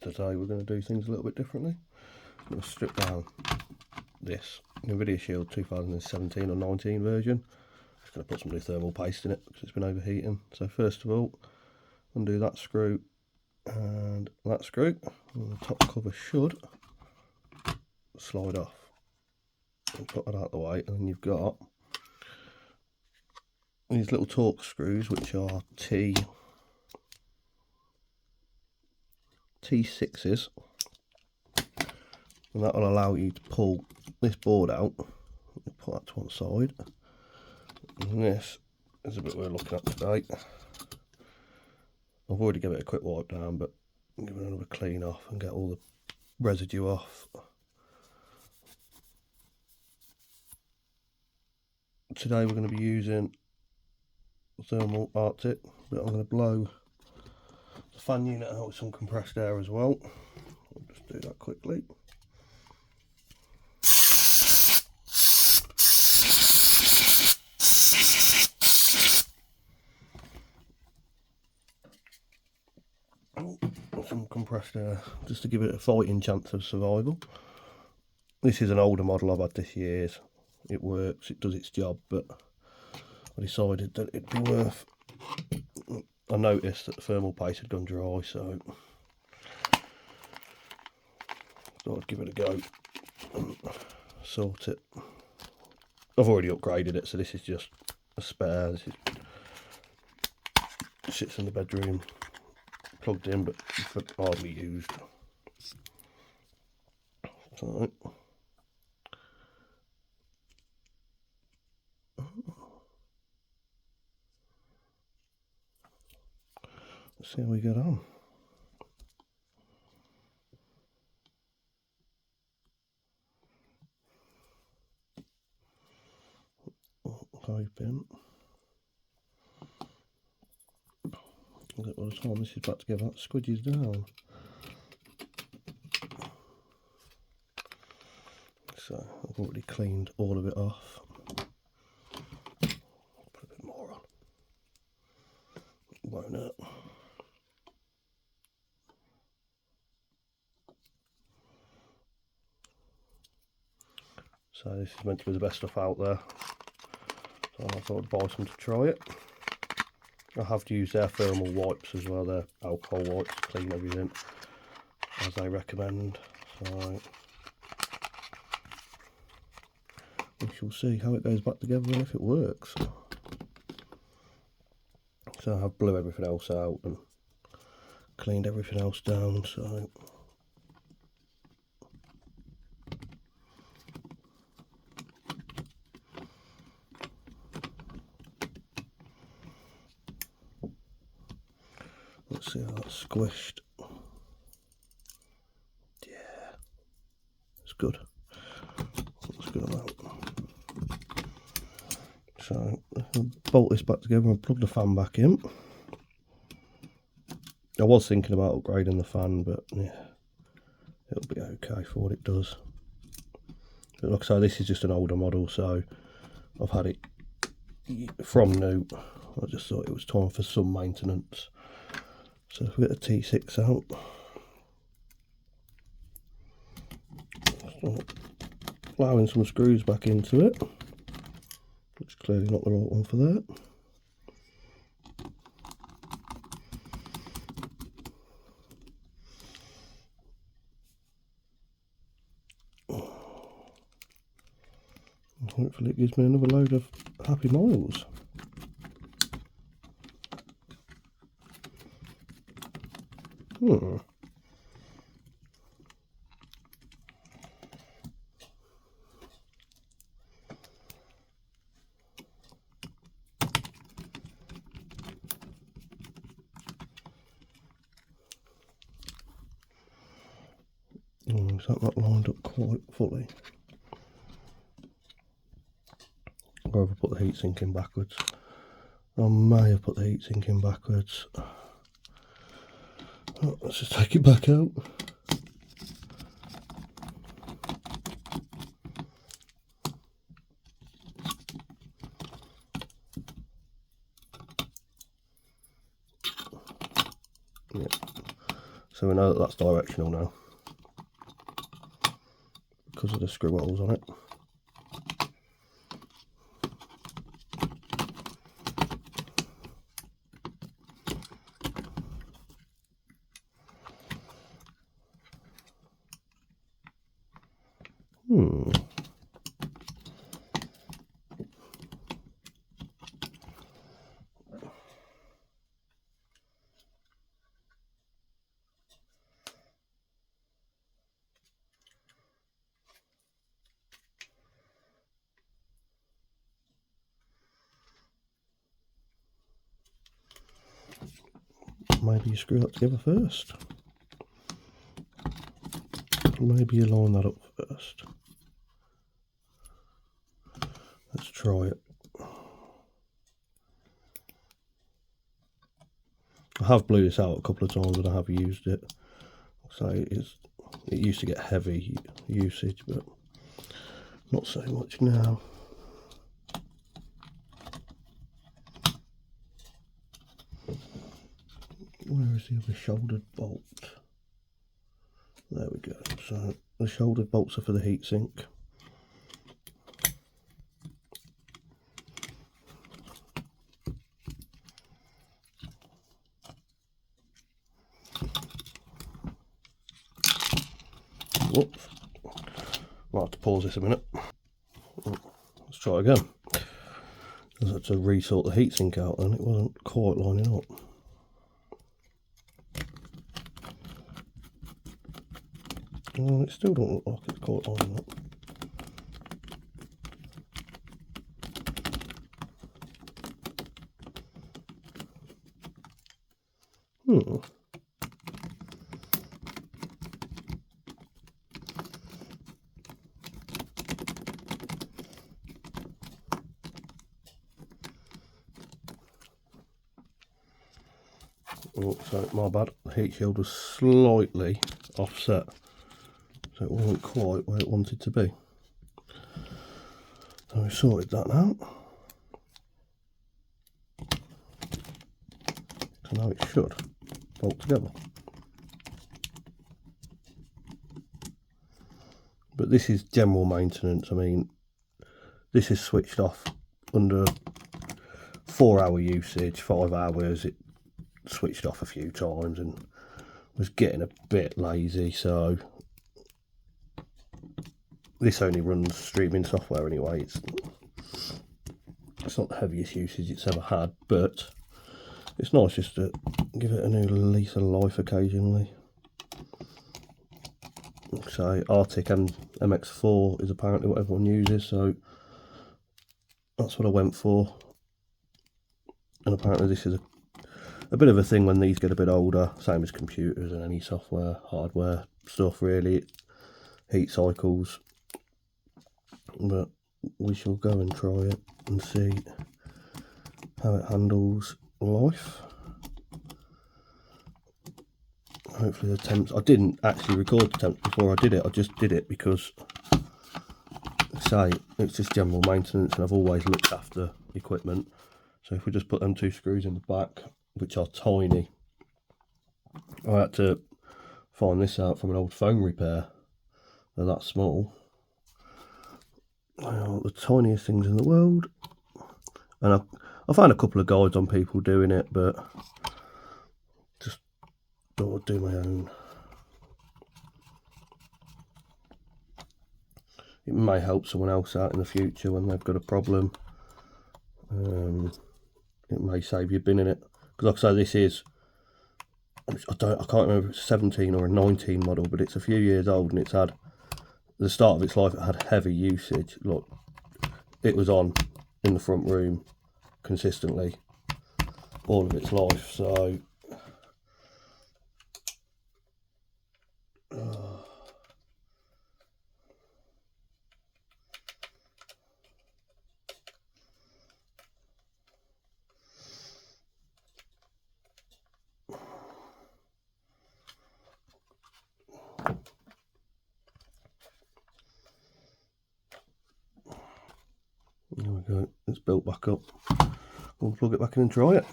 today we're going to do things a little bit differently. I'm going to strip down this nvidia Shield 2017 or 19 version. Just going to put some new thermal paste in it because it's been overheating. So first of all, undo that screw and that screw, and the top cover should slide off. And put that out of the way, and then you've got these little torx screws, which are T6s, and that will allow you to pull this board out. Put that to one side, and this is a bit we're looking at today. I've already given it a quick wipe down, but I'll give it another clean off and get all the residue off. Today we're going to be using thermal Arctic, but I'm going to blow the fan unit out with some compressed air as well. I'll just do that quickly. Some compressed air just to give it a fighting chance of survival. This is an older model I've had this year. It works, it does its job, but I decided that it'd be worth. I noticed that the thermal paste had gone dry, so thought I'd give it a go and sort it. I've already upgraded it, so this is just a spare. This sits in the bedroom, plugged in, but hardly used. So let's see how we get on. Hoping that by the time this is back together, that squidges down. So I've already cleaned all of it off. Put a bit more on. Won't it? So this is meant to be the best stuff out there. So I thought I'd buy some to try it. I have to use their thermal wipes as well, their alcohol wipes to clean everything as they recommend. So we shall see how it goes back together and if it works. So I have blew everything else out and cleaned everything else down. So let's see how that's squished. Yeah, it's good. It's good amount. So I'll bolt this back together and plug the fan back in. I was thinking about upgrading the fan, but yeah, it'll be okay for what it does. But like I say, this is just an older model, so I've had it from new. I just thought it was time for some maintenance. So if we get the T6 out, start allowing some screws back into it, which is clearly not the right one for that. And hopefully it gives me another load of happy miles. Is that not lined up quite fully? Or have I put the heatsink in backwards? I may have put the heatsink in backwards. Oh, let's just take it back out. Yeah, So we know that that's directional now because of the screw holes on it. Maybe you screw that together first. Maybe you line that up first. Let's try it. I have blew this out a couple of times and I have used it. So it used to get heavy usage, but not so much now. Where is the other shouldered bolt? There we go. So the shouldered bolts are for the heatsink. Whoops. Might have to pause this a minute. Let's try again. I had to resort the heatsink out and it wasn't quite lining up. Well, it still don't look like it's quite lining up. Oh, so my bad, the heat shield was slightly offset, so it wasn't quite where it wanted to be. So we sorted that out. So now it should bolt together. But this is general maintenance. I mean, this is switched off under 4-hour usage, 5 hours. It switched off a few times and was getting a bit lazy, so this only runs streaming software anyway. It's not the heaviest usage it's ever had, but it's nice just to give it a new lease of life occasionally. So Arctic-MX-4 is apparently what everyone uses, so that's what I went for. And apparently this is a bit of a thing when these get a bit older, same as computers and any software, hardware stuff really, heat cycles. But we shall go and try it and see how it handles life. Hopefully the temps, I didn't actually record the temps before I did it, I just did it because, say, it's just general maintenance and I've always looked after equipment. So if we just put them 2 screws in the back, which are tiny, I had to find this out from an old phone repair. They're that small. They are the tiniest things in the world. And I found a couple of guides on people doing it, but just thought I'd do my own. It may help someone else out in the future when they've got a problem. It may save you binning it. Because like I say, this is, I can't remember if it's a 17 or a 19 model, but it's a few years old and it's had, the start of its life, it had heavy usage. Look, it was on in the front room consistently all of its life, so there we go, it's built back up. We'll plug it back in and try it.